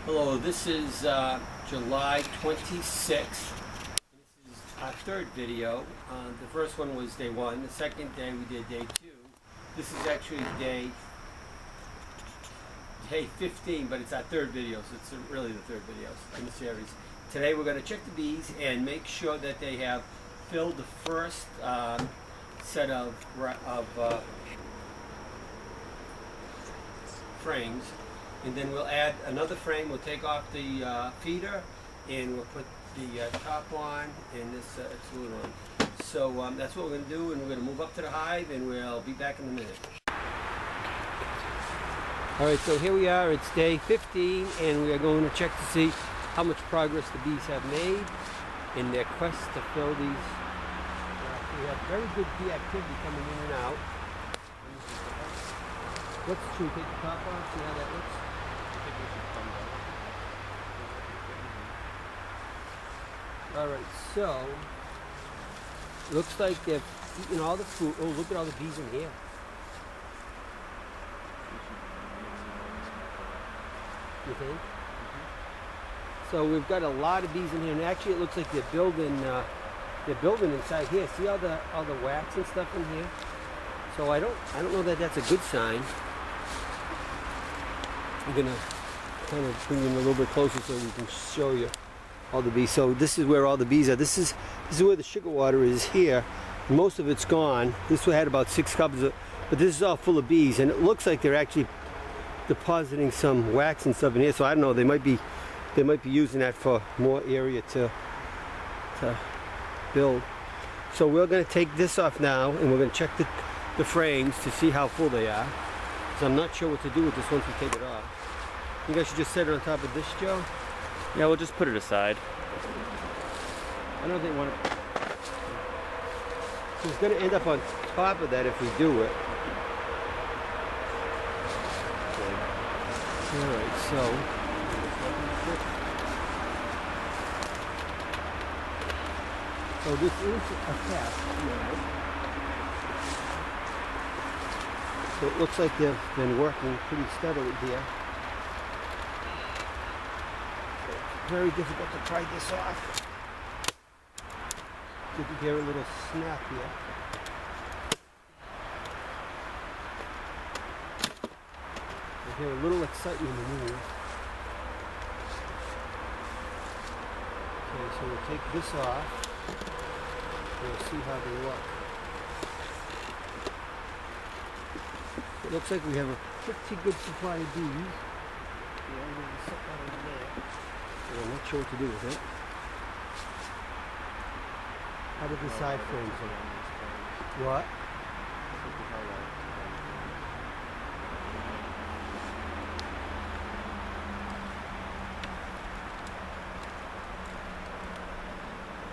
Hello, this is July 26th. This is our third video. The first one was day one. The second day we did day two. This is actually day 15, but it's our third video, so it's really the third video in the series. Today we're going to check the bees and make sure that they have filled the first set of frames. And then we'll add another frame. We'll take off the feeder and we'll put the top on and this exclude on. So that's what we're going to do, and we're going to move up to the hive and we'll be back in a minute. Alright, so here we are. It's day 15 and we are going to check to see how much progress the bees have made in their quest to fill these. We have very good bee activity coming in and out. Let's take the top off, see how that looks. Alright, so looks like they've eaten all the food. Oh, look at all the bees in here. You think? Mm-hmm. So we've got a lot of bees in here, and actually it looks like they're building inside here. See all the wax and stuff in here? So I don't know that that's a good sign. I'm gonna kind of bring them a little bit closer so we can show you all the bees. So this is where all the bees are. This is where the sugar water is here. Most of it's gone. This one had about 6 cups, but this is all full of bees, and it looks like they're actually depositing some wax and stuff in here. So I don't know. They might be using that for more area to build. So we're going to take this off now, and we're going to check the frames to see how full they are. So I'm not sure what to do with this once we take it off. You guys should just set it on top of this, Joe. Yeah, we'll just put it aside. I don't think we want to. So it's going to end up on top of that if we do it. Alright, so this is a cap. So it looks like they've been working pretty steadily here. Very difficult to pry this off. You can hear a little snap here. I hear a little excitement in the room. Okay, so we'll take this off. We'll see how they look. It looks like we have a pretty good supply of bees. Yeah, I'm going to set that over there. I'm not sure what to do with it. How did the side frames look? What?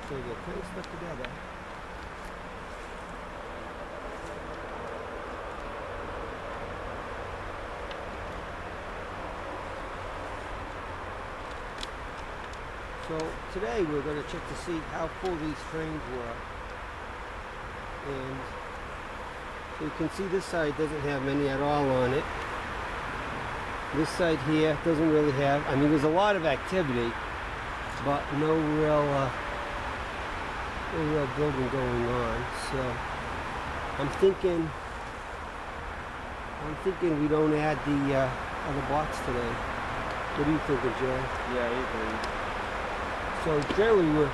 So they're kind of stuck together. So today we're going to check to see how full these frames were. And so you can see this side doesn't have many at all on it. This side here doesn't really have, I mean there's a lot of activity, but no real building going on. So I'm thinking we don't add the other box today. What do you think, Joe? Yeah, I agree. So generally we're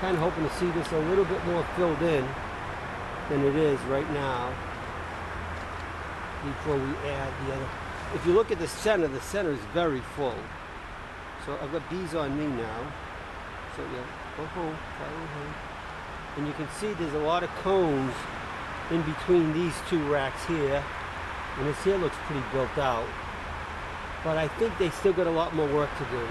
kind of hoping to see this a little bit more filled in than it is right now before we add the other. If you look at the center is very full. So I've got bees on me now. So yeah, go home, follow home. And you can see there's a lot of cones in between these two racks here. And this here looks pretty built out. But I think they still got a lot more work to do.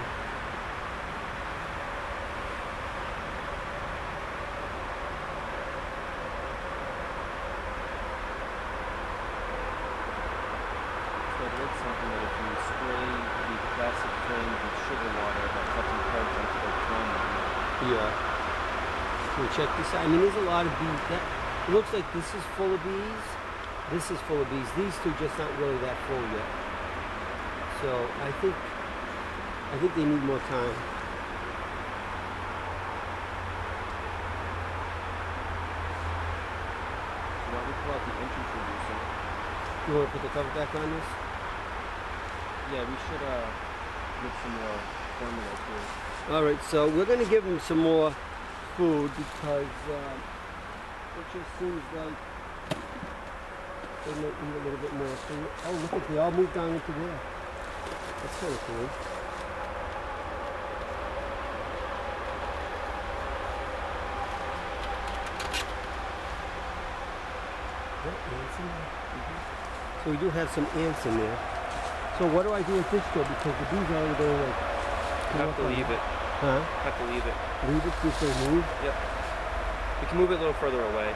Something that if you spray the plastic frames with sugar water, that's something hard to overcome. Yeah. So check this out. I mean, there's a lot of bees. It looks like this is full of bees. This is full of bees. These two just not really that full yet. So I think I think they need more time. So why don't we pull out the entrance reducer? You want to put the cover back on this? Yeah, we should give some more formula too. All right, so we're going to give them some more food because it just seems like they might need a little bit more. So, oh, look at, they all moved down into there. That's kind of cool. Oh, ants in there. So we do have some ants in there. So what do I do with this though? Because the bees are already going like... You have to leave it. Huh? Have to leave it. Leave it, see if they move? Yep. We can move it a little further away.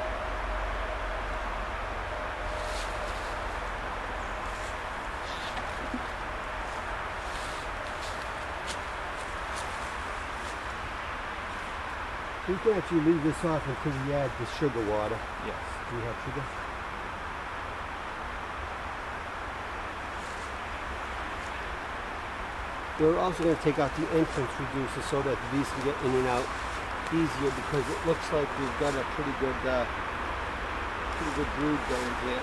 We can actually leave this off until we add the sugar water. Yes. Do you have sugar? We're also going to take out the entrance reducer so that the bees can get in and out easier because it looks like we've got a pretty good brood going here.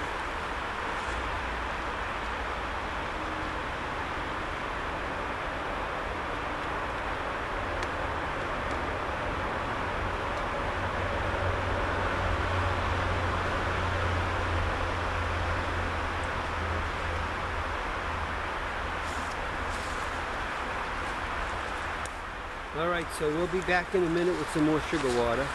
All right, so we'll be back in a minute with some more sugar water.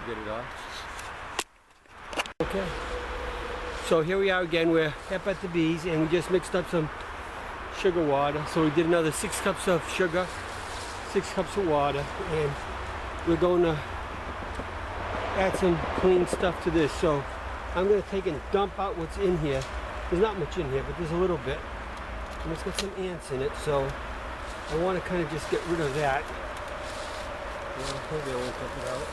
Get it off. Okay. So here we are again. We're up at the bees, and we just mixed up some sugar water. So we did another 6 cups of sugar. 6 cups of water, and we're going to add some clean stuff to this. So I'm going to take and dump out what's in here. There's not much in here, but there's a little bit. And it's got some ants in it, so I want to kind of just get rid of that. Well, maybe I won't dump it out.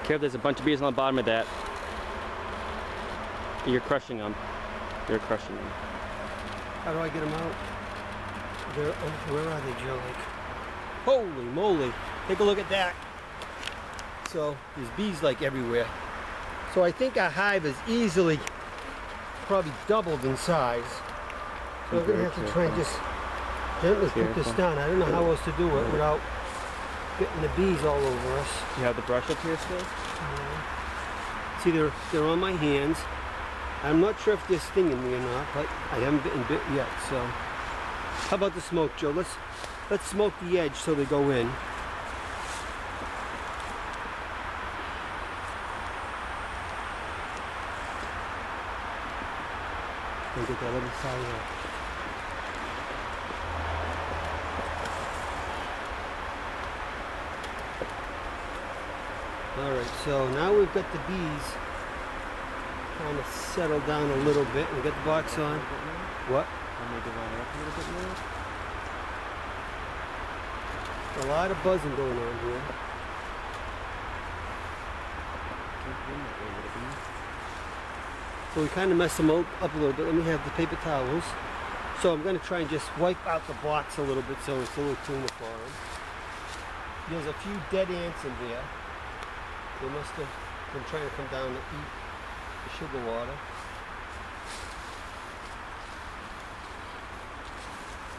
Care, there's a bunch of bees on the bottom of that. You're crushing them. You're crushing them. How do I get them out? They're, where are they, Joe? Like, holy moly! Take a look at that. So there's bees like everywhere. So I think our hive is easily probably doubled in size. So we're gonna have to try and just gently put this down. I don't know how else to do it without getting the bees all over us. You have the brush up here still? See, they're on my hands. I'm not sure if they're stinging me or not, but I haven't bitten bit yet. So, how about the smoke, Joe? Let's smoke the edge so they go in. And get that other side out. All right, so now we've got the bees kind of settle down a little bit and get the box on. What? A lot of buzzing going on here. So we kind of messed them up a little bit. Let me have the paper towels. So I'm going to try and just wipe out the box a little bit so it's a little cleaner for them. There's a few dead ants in there. They must have been trying to come down to eat the sugar water.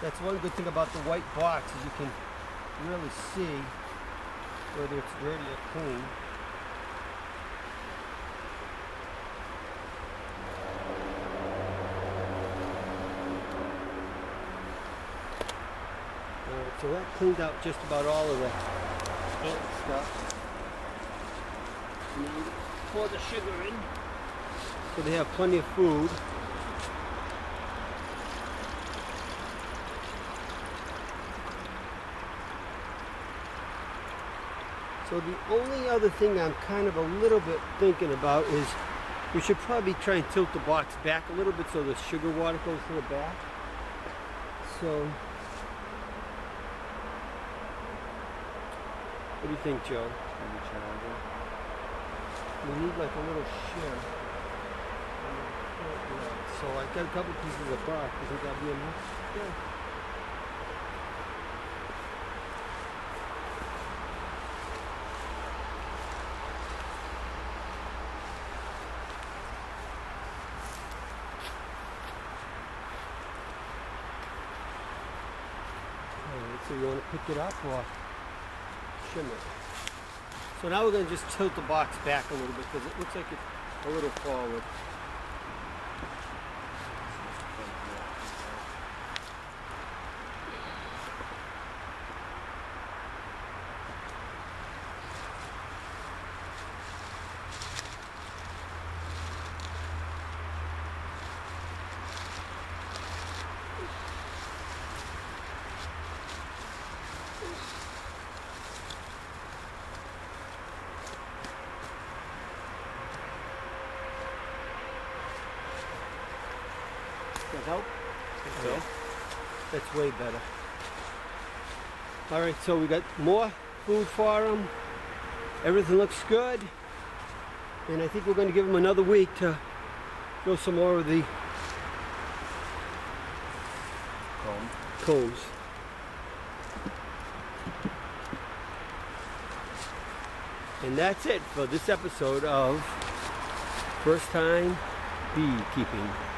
That's one good thing about the white box is you can really see whether it's dirty or clean. Alright, so that cleaned out just about all of the ant stuff. Pour the sugar in so they have plenty of food. So the only other thing I'm kind of a little bit thinking about is We should probably try and tilt the box back a little bit so the sugar water goes to the back. So, what do you think, Joe? Maybe challenging. We need like a little shim. So I got a couple pieces of bark. You think that'll be enough? Yeah. So you want to pick it up or shim it? So now we're going to just tilt the box back a little bit because it looks like it's a little forward. Does that help? So? That's way better. All right, so we got more food for them. Everything looks good. And I think we're going to give them another week to grow some more of the combs. And that's it for this episode of First Time Beekeeping.